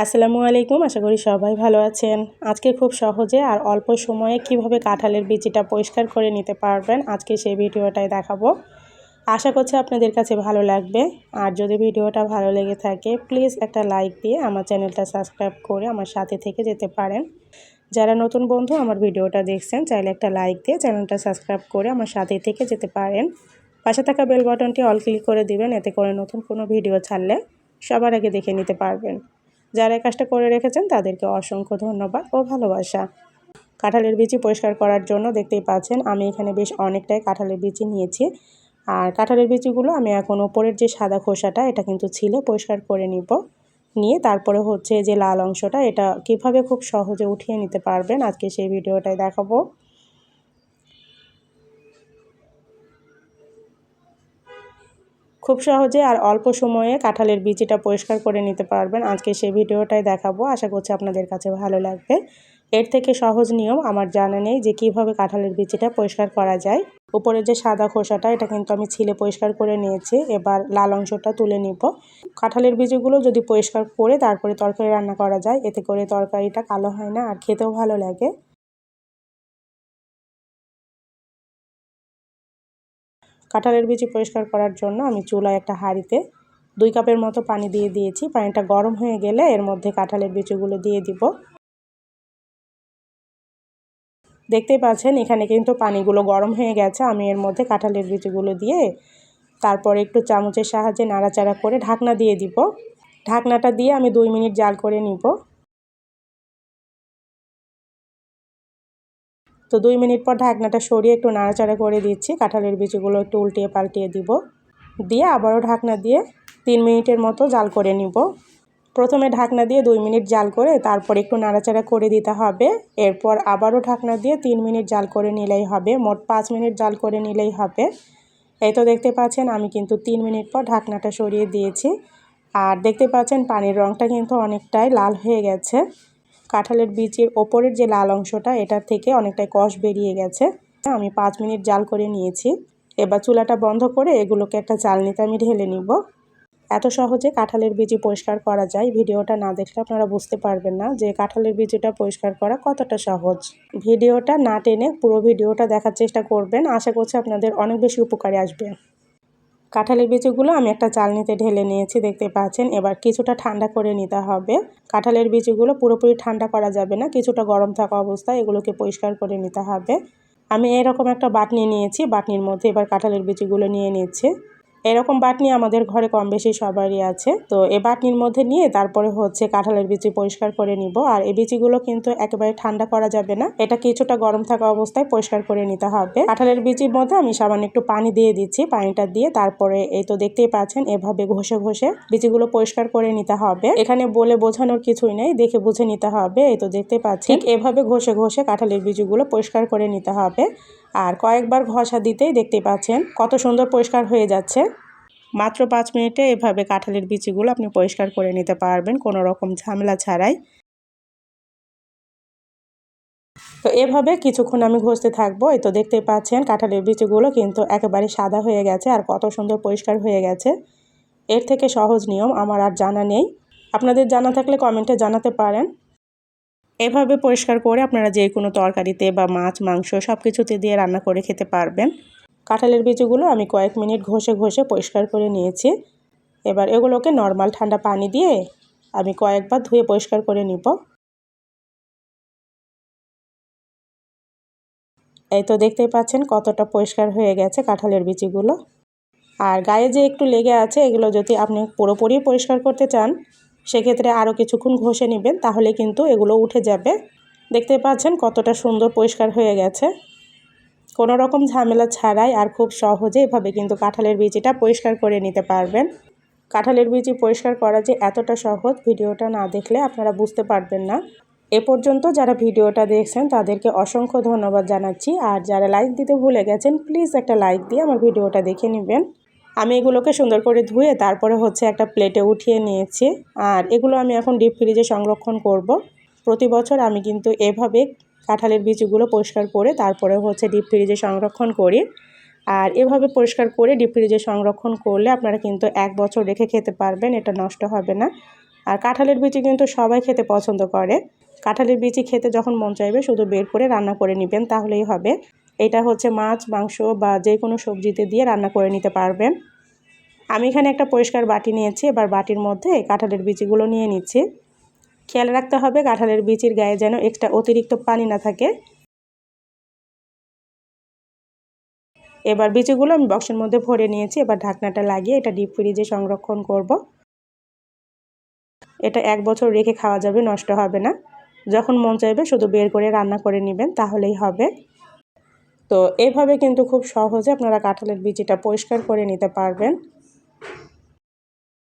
আসসালামু আলাইকুম। আশা করি সবাই ভালো আছেন। আজকে খুব সহজে আর অল্প সময়ে কিভাবে কাঁঠালের বিচিটা পরিষ্কার করে নিতে পারবেন, আজকে সেই ভিডিওটাই দেখাবো। আশা করছি আপনাদের কাছে ভালো লাগবে। আর যদি ভিডিওটা ভালো লেগে থাকে প্লিজ একটা লাইক দিয়ে আমার চ্যানেলটা সাবস্ক্রাইব করে আমার সাথে থেকে যেতে পারেন। যারা নতুন বন্ধু আমার ভিডিওটা দেখছেন চাইলে একটা লাইক দিয়ে চ্যানেলটা সাবস্ক্রাইব করে আমার সাথে থেকে যেতে পারেন। পাশে থাকা বেল বাটনটি অল ক্লিক করে দিবেন, এতে করে নতুন কোনো ভিডিও ছাড়লে সবার আগে দেখে নিতে পারবেন। যারা এই কাজটা করে রেখেছেন তাদেরকে অসংখ্য ধন্যবাদ ও ভালোবাসা। কাঁঠালের বিচি পরিষ্কার করার জন্য দেখতেই পাচ্ছেন আমি এখানে বেশ অনেকটাই কাঁঠালের বিচি নিয়েছি। আর কাঁঠালের বিচিগুলো আমি এখন উপরের যে সাদা খোসাটা এটা কিন্তু ছিলে পরিষ্কার করে নিয়ে তারপরে হচ্ছে যে লাল অংশটা এটা কিভাবে খুব সহজে উঠিয়ে নিতে পারবেন আজকে সেই ভিডিওটাই দেখাবো। খুব সহজে আর অল্প সময়ে কাঁঠালের বিচিটা পরিষ্কার করে নিতে পারবেন আজকে সেই ভিডিওটাই দেখাবো। আশা করছি আপনাদের কাছে ভালো লাগবে। এর থেকে সহজ নিয়ম আমার জানা নেই যে কিভাবে কাঁঠালের বিচিটা পরিষ্কার করা যায়। উপরে যে সাদা খোসাটা এটা কিন্তু আমি ছিলে পরিষ্কার করে নিয়েছি, এবার লাল অংশটা তুলে নিব। কাঁঠালের বিচিগুলো যদি পরিষ্কার করে তারপরে তরকারি রান্না করা যায় এতে করে তরকারিটা কালো হয় না আর খেতেও ভালো লাগে। কাঁঠালের বিচি পরিষ্কার করার জন্য আমি চুলায় একটা হাঁড়িতে 2 কাপের মতো পানি দিয়ে দিয়েছি। পানিটা গরম হয়ে গেলে এর মধ্যে কাঁঠালের বিচিগুলো দিয়ে দিব। দেখতেই পাচ্ছেন এখানে কিন্তু পানিগুলো গরম হয়ে গেছে। আমি এর মধ্যে কাঁঠালের বিচিগুলো দিয়ে তারপর একটু চামচের সাহায্যে নাড়াচাড়া করে ঢাকনা দিয়ে দিব। ঢাকনাটা দিয়ে আমি 2 মিনিট জাল করে নিব। তো 2 মিনিট পর ঢাকনাটা সরিয়ে একটু নাড়াচাড়া করে দিচ্ছি। কাঁঠালের বিচিগুলো একটু উল্টিয়ে পাল্টিয়ে দিব, দিয়ে আবারও ঢাকনা দিয়ে 3 মিনিটের মতো জাল করে নিব। প্রথমে ঢাকনা দিয়ে 2 মিনিট জাল করে তারপর একটু নাড়াচাড়া করে দিতে হবে। এরপর আবারও ঢাকনা দিয়ে 3 মিনিট জাল করে নিলেই হবে, মোট 5 মিনিট জাল করে নিলেই হবে। এই তো দেখতে পাচ্ছেন আমি কিন্তু 3 মিনিট পর ঢাকনাটা সরিয়ে দিয়েছি। আর দেখতে পাচ্ছেন পানির রঙটা কিন্তু অনেকটাই লাল হয়ে গেছে। কাঁঠালের বিচির ওপরের যে লাল অংশটা এটার থেকে অনেকটাই কষ বেরিয়ে গেছে। আমি 5 মিনিট জাল করে নিয়েছি। এবার চুলাটা বন্ধ করে এগুলোকে একটা চালনিতে আমি ঢেলে নিব। এত সহজে কাঁঠালের বিচি পরিষ্কার করা যায়, ভিডিওটা না দেখলে আপনারা বুঝতে পারবেন না যে কাঁঠালের বিচিটা পরিষ্কার করা কতটা সহজ। ভিডিওটা না টেনে পুরো ভিডিওটা দেখার চেষ্টা করবেন, আশা করছি আপনাদের অনেক বেশি উপকারে আসবে। কাঁঠালের বিচিগুলো আমি একটা চালনিতে ঢেলে নিয়েছি, দেখতে পাচ্ছেন। এবার কিছুটা ঠান্ডা করে নিতে হবে। কাঁঠালের বিচিগুলো পুরোপুরি ঠান্ডা করা যাবে না, কিছুটা গরম থাকা অবস্থায় এগুলোকে পরিষ্কার করে নিতে হবে। আমি এরকম একটা বাটনি নিয়েছি, বাটনির মধ্যে এবার কাঁঠালের বিচিগুলো নিয়ে নিচ্ছি। এরকম বাটনি আমাদের ঘরে কম বেশি সবারই আছে। তো এই বাটনির মধ্যে নিয়ে তারপরে হচ্ছে কাঁঠালের বিচি পরিষ্কার করে নিব। আর এই বিচিগুলো কিন্তু একেবারে ঠান্ডা করা যাবে না, এটা কিছুটা গরম থাকা অবস্থায় পরিষ্কার করে নিতে হবে। কাঁঠালের বিচির মধ্যে আমি সামান্য একটু পানি দিয়ে দিচ্ছি। পানিটা দিয়ে তারপরে এই তো দেখতেই পাচ্ছেন এভাবে ঘষে ঘষে বিচিগুলো পরিষ্কার করে নিতে হবে। এখানে বলে বোঝানোর কিছুই নেই, দেখে বুঝে নিতে হবে। এই তো দেখতে পাচ্ছেন এভাবে ঘষে ঘষে কাঁঠালের বিচিগুলো পরিষ্কার করে নিতে হবে। আর কয়েকবার ঘষা দিতেই দেখতে পাচ্ছেন কত সুন্দর পরিষ্কার হয়ে যাচ্ছে। মাত্র 5 মিনিটে এভাবে কাঁঠালের বিচিগুলো আপনি পরিষ্কার করে নিতে পারবেন কোনো রকম ঝামেলা ছাড়াই। তো এভাবে কিছুক্ষণ আমি ঘষতে থাকবো। এই তো দেখতে পাচ্ছেন কাঁঠালের বিচিগুলো কিন্তু একেবারে সাদা হয়ে গেছে আর কত সুন্দর পরিষ্কার হয়ে গেছে। এর থেকে সহজ নিয়ম আমার আর জানা নেই, আপনাদের জানা থাকলে কমেন্টে জানাতে পারেন। এভাবে পরিষ্কার করে আপনারা যে কোনো তরকারিতে বা মাছ মাংস সব কিছুতে দিয়ে রান্না করে খেতে পারবেন। কাঁঠালের বিচিগুলো আমি কয়েক মিনিট ঘষে ঘষে পরিষ্কার করে নিয়েছি। এবার এগুলোকে নর্মাল ঠান্ডা পানি দিয়ে আমি কয়েকবার ধুয়ে পরিষ্কার করে নিব। এই তো দেখতেই পাচ্ছেন কতটা পরিষ্কার হয়ে গেছে কাঁঠালের বিচিগুলো। আর গায়ে যে একটু লেগে আছে এগুলো যদি আপনি পুরোপুরি পরিষ্কার করতে চান সেক্ষেত্রে আরও কিছুক্ষণ ঘষে নেবেন, তাহলে কিন্তু এগুলো উঠে যাবে। দেখতে পাচ্ছেন কতটা সুন্দর পরিষ্কার হয়ে গেছে কোনো রকম ঝামেলা ছাড়াই। আর খুব সহজে এভাবে কিন্তু কাঁঠালের বিচিটা পরিষ্কার করে নিতে পারবেন। কাঁঠালের বিচি পরিষ্কার করা যে এতটা সহজ ভিডিওটা না দেখলে আপনারা বুঝতে পারবেন না। এ পর্যন্ত যারা ভিডিওটা দেখছেন তাদেরকে অসংখ্য ধন্যবাদ জানাচ্ছি। আর যারা লাইক দিতে ভুলে গেছেন প্লিজ একটা লাইক দিয়ে আমার ভিডিওটা দেখে নেবেন। আমি এগুলোকে সুন্দর করে ধুয়ে তারপরে হচ্ছে একটা প্লেটে উঠিয়ে নিয়েছি। আর এগুলো আমি এখন ডিপ ফ্রিজে সংরক্ষণ করব। প্রতি বছর আমি কিন্তু এভাবে কাঁঠালের বিচিগুলো পরিষ্কার করে তারপরে হচ্ছে ডিপ ফ্রিজে সংরক্ষণ করি। আর এভাবে পরিষ্কার করে ডিপ ফ্রিজে সংরক্ষণ করলে আপনারা কিন্তু 1 বছর রেখে খেতে পারবেন, এটা নষ্ট হবে না। আর কাঁঠালের বিচি কিন্তু সবাই খেতে পছন্দ করে। কাঁঠালের বিচি খেতে যখন মন চাইবে শুধু বের করে রান্না করে নেবেন, তাহলেই হবে। এটা হচ্ছে মাছ, মাংস বা যে কোনো সবজিতে দিয়ে রান্না করে নিতে পারবেন। আমি এখানে একটা পরিষ্কার বাটি নিয়েছি। এবার বাটির মধ্যে কাঁঠালের বিচিগুলো নিয়ে নিচ্ছি। খেয়াল রাখতে হবে কাঁঠালের বিচির গায়ে যেন এক্সট্রা অতিরিক্ত পানি না থাকে। এবার বিচিগুলো আমি বক্সের মধ্যে ভরে নিয়েছি। এবার ঢাকনাটা লাগিয়ে এটা ডিপ ফ্রিজে সংরক্ষণ করব। এটা 1 বছর রেখে খাওয়া যাবে, নষ্ট হবে না। যখন মন চাইবে শুধু বের করে রান্না করে নেবেন, তাহলেই হবে। তো এইভাবে কিন্তু খুব সহজে আপনারা কাঁঠালের বিচিটা পরিষ্কার করে নিতে পারবেন।